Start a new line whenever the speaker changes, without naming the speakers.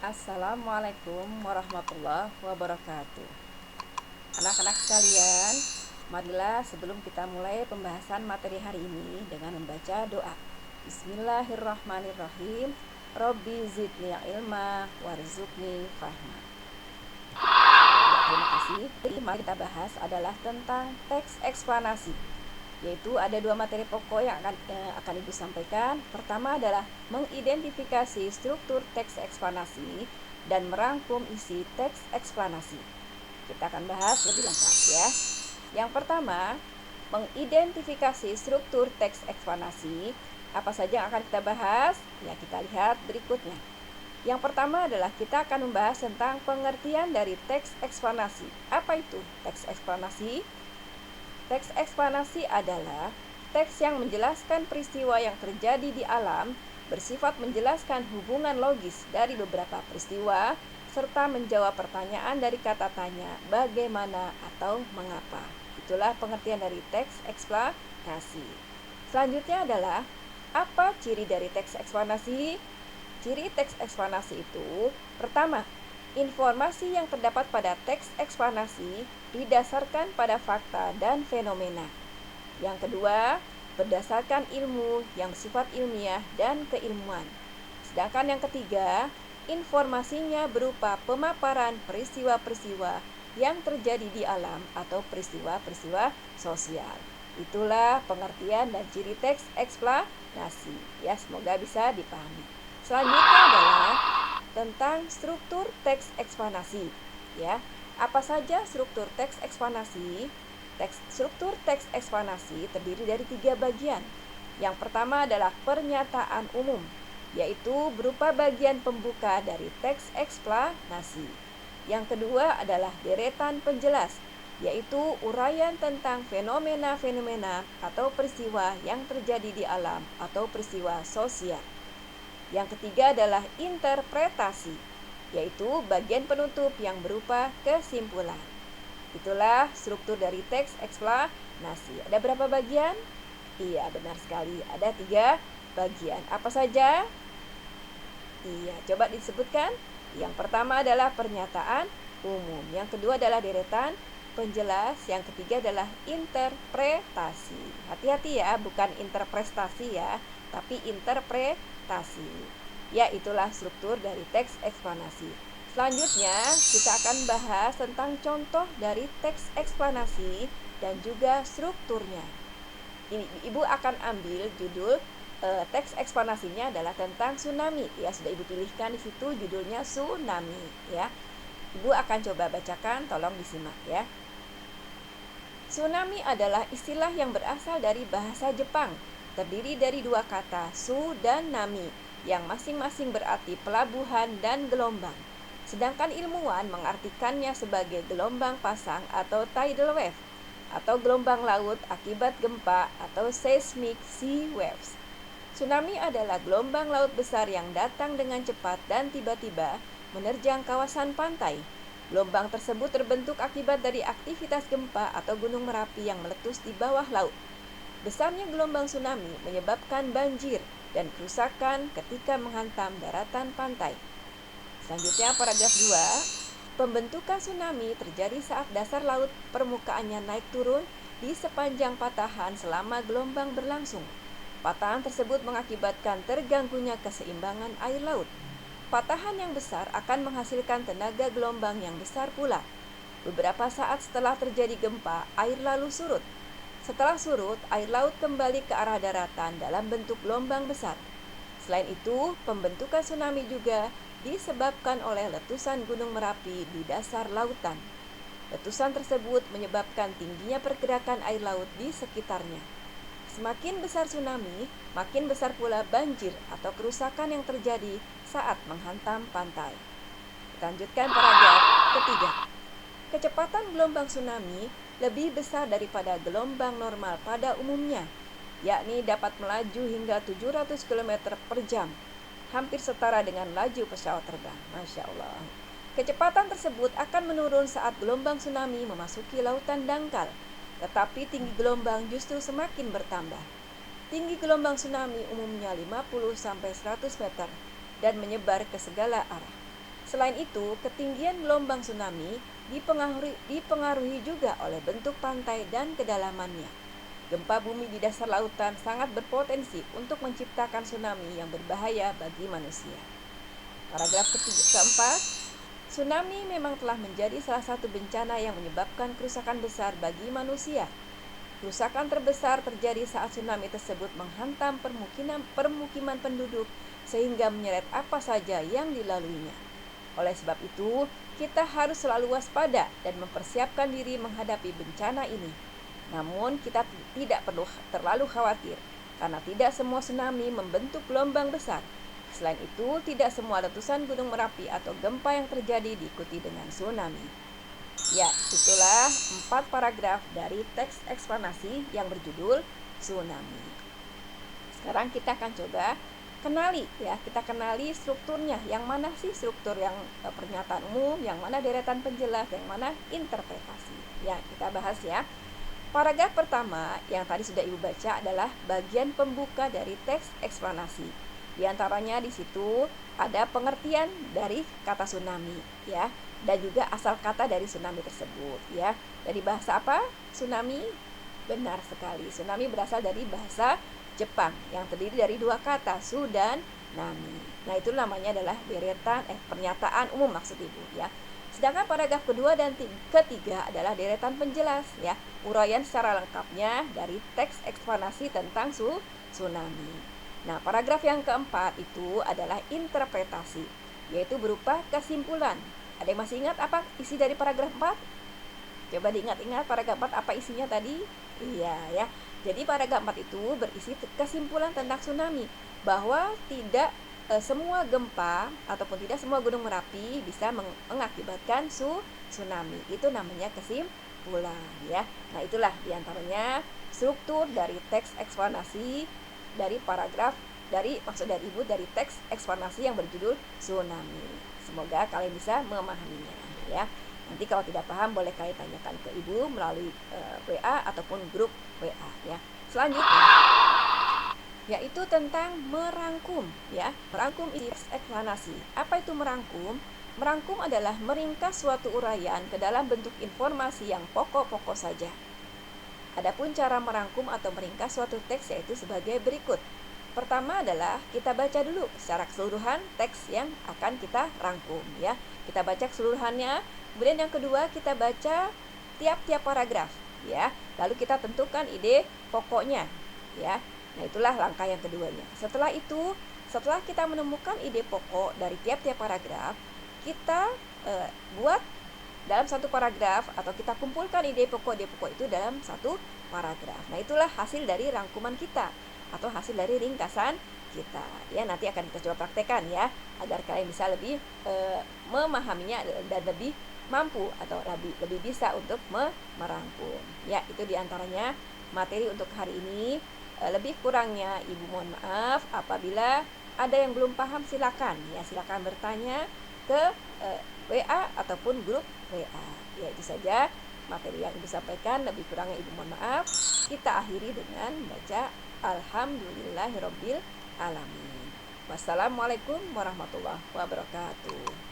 Assalamualaikum warahmatullahi wabarakatuh. Anak-anak sekalian, marilah sebelum kita mulai pembahasan materi hari ini dengan membaca doa. Bismillahirrahmanirrahim. Robbi zidni ilma warzuqni fahma. Terima kasih. Jadi mari kita bahas adalah tentang teks eksplanasi. Yaitu ada dua materi pokok yang akan Ibu sampaikan. Pertama adalah mengidentifikasi struktur teks eksplanasi dan merangkum isi teks eksplanasi. Kita akan bahas lebih lengkap ya. Yang pertama, mengidentifikasi struktur teks eksplanasi. Apa saja yang akan kita bahas? Ya, kita lihat berikutnya. Yang pertama adalah kita akan membahas tentang pengertian dari teks eksplanasi. Apa itu teks eksplanasi? Teks eksplanasi adalah teks yang menjelaskan peristiwa yang terjadi di alam, bersifat menjelaskan hubungan logis dari beberapa peristiwa, serta menjawab pertanyaan dari kata tanya, bagaimana atau mengapa. Itulah pengertian dari teks eksplanasi. Selanjutnya adalah, apa ciri dari teks eksplanasi? Ciri teks eksplanasi itu, pertama, informasi yang terdapat pada teks eksplanasi didasarkan pada fakta dan fenomena. Yang kedua, berdasarkan ilmu yang sifat ilmiah dan keilmuan. Sedangkan yang ketiga, informasinya berupa pemaparan peristiwa-peristiwa yang terjadi di alam atau peristiwa-peristiwa sosial. Itulah pengertian dan ciri teks eksplanasi. Ya, semoga bisa dipahami. Selanjutnya adalah tentang struktur teks eksplanasi. Ya, apa saja struktur teks eksplanasi? Struktur teks eksplanasi terdiri dari 3 bagian. Yang pertama adalah pernyataan umum, yaitu berupa bagian pembuka dari teks eksplanasi. Yang kedua adalah deretan penjelas, yaitu uraian tentang fenomena-fenomena atau peristiwa yang terjadi di alam atau peristiwa sosial. Yang ketiga adalah interpretasi, yaitu bagian penutup yang berupa kesimpulan. Itulah struktur dari teks eksplanasi. Ada berapa bagian? Iya, benar sekali. Ada 3 bagian. Apa saja? Iya, coba disebutkan. Yang pertama adalah pernyataan umum. Yang kedua adalah deretan penjelas. Yang ketiga adalah interpretasi. Hati-hati ya, bukan interpretasi ya, tapi interpretasi. Ya, itulah struktur dari teks eksplanasi. Selanjutnya, kita akan bahas tentang contoh dari teks eksplanasi dan juga strukturnya. Ini Ibu akan ambil judul teks eksplanasinya adalah tentang tsunami. Ya, sudah Ibu pilihkan di situ judulnya tsunami ya. Ibu akan coba bacakan, tolong disimak ya. Tsunami adalah istilah yang berasal dari bahasa Jepang. Terdiri dari 2 kata, su dan nami, yang masing-masing berarti pelabuhan dan gelombang. Sedangkan ilmuwan mengartikannya sebagai gelombang pasang atau tidal wave, atau gelombang laut akibat gempa atau seismic sea waves. Tsunami adalah gelombang laut besar yang datang dengan cepat dan tiba-tiba menerjang kawasan pantai. Gelombang tersebut terbentuk akibat dari aktivitas gempa atau gunung Merapi yang meletus di bawah laut. Besarnya gelombang tsunami menyebabkan banjir dan kerusakan ketika menghantam daratan pantai. Selanjutnya paragraf 2. Pembentukan tsunami terjadi saat dasar laut permukaannya naik turun di sepanjang patahan selama gelombang berlangsung. Patahan tersebut mengakibatkan terganggunya keseimbangan air laut. Patahan yang besar akan menghasilkan tenaga gelombang yang besar pula. Beberapa saat setelah terjadi gempa, air lalu surut. Setelah surut, air laut kembali ke arah daratan dalam bentuk gelombang besar. Selain itu, pembentukan tsunami juga disebabkan oleh letusan Gunung Merapi di dasar lautan. Letusan tersebut menyebabkan tingginya pergerakan air laut di sekitarnya. Semakin besar tsunami, makin besar pula banjir atau kerusakan yang terjadi saat menghantam pantai. Kita lanjutkan paragraf ketiga. Kecepatan gelombang tsunami lebih besar daripada gelombang normal pada umumnya, yakni dapat melaju hingga 700 km per jam, hampir setara dengan laju pesawat terbang. Masya Allah. Kecepatan tersebut akan menurun saat gelombang tsunami memasuki lautan dangkal, tetapi tinggi gelombang justru semakin bertambah. Tinggi gelombang tsunami umumnya 50-100 meter dan menyebar ke segala arah. Selain itu, ketinggian gelombang tsunami dipengaruhi juga oleh bentuk pantai dan kedalamannya. Gempa bumi di dasar lautan sangat berpotensi untuk menciptakan tsunami yang berbahaya bagi manusia. Paragraf keempat, tsunami memang telah menjadi salah satu bencana yang menyebabkan kerusakan besar bagi manusia. Kerusakan terbesar terjadi saat tsunami tersebut menghantam permukiman penduduk sehingga menyeret apa saja yang dilaluinya. Oleh sebab itu, kita harus selalu waspada dan mempersiapkan diri menghadapi bencana ini. Namun, kita tidak perlu terlalu khawatir karena tidak semua tsunami membentuk gelombang besar. Selain itu, tidak semua letusan Gunung Merapi atau gempa yang terjadi diikuti dengan tsunami. Ya, itulah 4 paragraf dari teks eksplanasi yang berjudul tsunami. Sekarang kita akan coba kita kenali strukturnya. Yang mana sih struktur yang pernyataan umum, yang mana deretan penjelas, yang mana interpretasi. Ya, kita bahas ya. Paragraf pertama yang tadi sudah Ibu baca adalah bagian pembuka dari teks eksplanasi. Di antaranya di situ ada pengertian dari kata tsunami ya, dan juga asal kata dari tsunami tersebut ya. Dari bahasa apa? Tsunami? Benar sekali. Tsunami berasal dari bahasa Jepang yang terdiri dari 2 kata, su dan nami. Nah, itu namanya adalah deretan pernyataan umum maksud Ibu ya. Sedangkan paragraf kedua dan ketiga adalah deretan penjelas ya, uraian secara lengkapnya dari teks eksplanasi tentang tsunami. Nah, paragraf yang keempat itu adalah interpretasi, yaitu berupa kesimpulan. Ada yang masih ingat apa isi dari paragraf 4? Coba diingat-ingat paragraf 4 apa isinya tadi? Iya ya. Jadi paragraf 4 itu berisi kesimpulan tentang tsunami, bahwa tidak semua gempa ataupun tidak semua gunung Merapi bisa mengakibatkan tsunami. Itu namanya kesimpulan ya. Nah, itulah diantaranya struktur dari teks eksplanasi dari paragraf dari Ibu dari teks eksplanasi yang berjudul tsunami. Semoga kalian bisa memahaminya ya. Nanti kalau tidak paham boleh kalian tanyakan ke Ibu melalui WA ataupun grup WA ya. Selanjutnya yaitu tentang merangkum ya. Merangkum isi eksplanasi. Apa itu merangkum? Merangkum adalah meringkas suatu uraian ke dalam bentuk informasi yang pokok-pokok saja. Adapun cara merangkum atau meringkas suatu teks yaitu sebagai berikut. Pertama adalah kita baca dulu secara keseluruhan teks yang akan kita rangkum ya. Kita baca keseluruhannya. Kemudian yang kedua kita baca tiap-tiap paragraf ya. Lalu kita tentukan ide pokoknya ya. Nah, itulah langkah yang keduanya. Setelah itu, setelah kita menemukan ide pokok dari tiap-tiap paragraf, kita buat dalam satu paragraf atau kita kumpulkan ide pokok itu dalam satu paragraf. Nah, itulah hasil dari rangkuman kita atau hasil dari ringkasan kita. Ya, nanti akan kita coba praktekkan ya, agar kalian bisa lebih memahaminya dan lebih mampu atau lebih bisa untuk merangkum. Ya, itu diantaranya materi untuk hari ini. Lebih kurangnya Ibu mohon maaf. Apabila ada yang belum paham silakan bertanya ke WA ataupun grup WA. Ya, itu saja materi yang Ibu sampaikan. Lebih kurangnya Ibu mohon maaf. Kita akhiri dengan baca Alhamdulillahirabbil alamin. Wassalamualaikum warahmatullahi wabarakatuh.